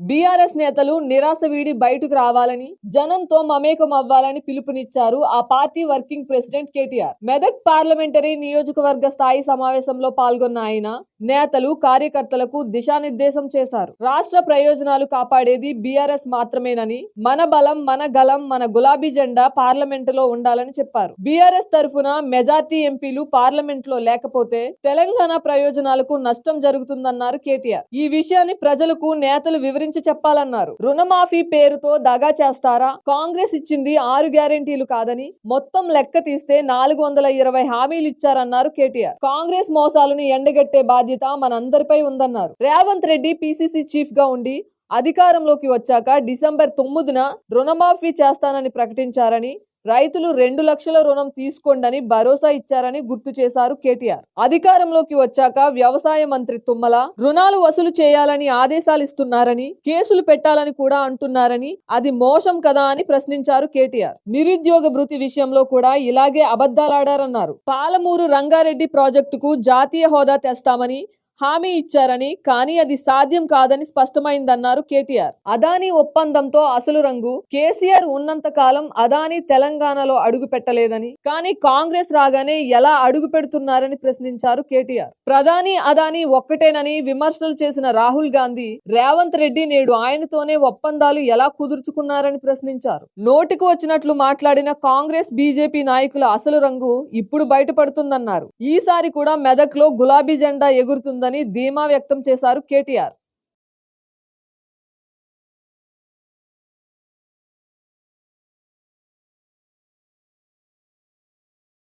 BRS నేతలు నిరాశ వీడి బయటకు రావాలని, జనంతో మమేకం అవ్వాలని పిలుపునిచ్చారు ఆ party working president KTR. Medak parliamentary నియోజకవర్గ స్థాయి సమావేశంలో పాల్గొన్న ఆయన నేతలు, కార్యకర్తలకు దిశానిర్దేశం చేశారు. రాష్ట్ర ప్రయోజనాలు కాపాడేది బీఆర్ఎస్ మాత్రమేనని, మన బలం, మన గలం, మన గులాబీ జెండా పార్లమెంటులో ఉండాలని చెప్పారు. బీఆర్ఎస్ తరఫున మెజార్టీ ఎంపీలు పార్లమెంట్లో లేకపోతే తెలంగాణ ప్రయోజనాలకు నష్టం జరుగుతుందన్నారు కేటీఆర్. ఈ విషయాన్ని ప్రజలకు నేతలు వివరించి చెప్పాలన్నారు. రుణమాఫీ పేరుతో దగా చేస్తారా? కాంగ్రెస్ ఇచ్చింది 6 గ్యారెంటీలు కాదని, మొత్తం లెక్క తీస్తే 420 హామీలు ఇచ్చారన్నారు కేటీఆర్. కాంగ్రెస్ మోసాలను ఎండగట్టే బాధ్యత మనందరిపై ఉందన్నారు. రేవంత్ రెడ్డి పీసీసీ చీఫ్ గా ఉండి అధికారంలోకి వచ్చాక డిసెంబర్ 9న రుణమాఫీ చేస్తానని ప్రకటించారని, రైతులు 2 లక్షల రుణం తీసుకోండని భరోసా ఇచ్చారని గుర్తు చేశారు కేటీఆర్. అధికారంలోకి వచ్చాక వ్యవసాయ మంత్రి తుమ్మల రుణాలు వసూలు చేయాలని ఆదేశాలు ఇస్తున్నారని, కేసులు పెట్టాలని కూడా అంటున్నారని, అది మోసం కదా అని ప్రశ్నించారు కేటీఆర్. నిరుద్యోగ భృతి విషయంలో కూడా ఇలాగే అబద్ధాలాడారన్నారు. పాలమూరు రంగారెడ్డి ప్రాజెక్టుకు జాతీయ హోదా తెస్తామని హామీ ఇచ్చారని, కానీ అది సాధ్యం కాదని స్పష్టమైందన్నారు కేటీఆర్. అదానీ ఒప్పందంతో అసలు రంగు కేసీఆర్ ఉన్నంత కాలం అదానీ తెలంగాణలో అడుగు పెట్టలేదని, కానీ కాంగ్రెస్ రాగానే ఎలా అడుగు పెడుతున్నారని ప్రశ్నించారు కేటీఆర్. ప్రధాని అదానీ ఒక్కటేనని విమర్శలు చేసిన రాహుల్ గాంధీ, రేవంత్ రెడ్డి నేడు ఆయనతోనే ఒప్పందాలు ఎలా కుదుర్చుకున్నారని ప్రశ్నించారు. నోటికి వచ్చినట్లు మాట్లాడిన కాంగ్రెస్, బీజేపీ నాయకుల అసలు రంగు ఇప్పుడు బయటపడుతుందన్నారు. ఈసారి కూడా మెదక్లో గులాబీ జెండా ఎగురుతుందని ధీమా వ్యక్తం చేశారు కేటీఆర్.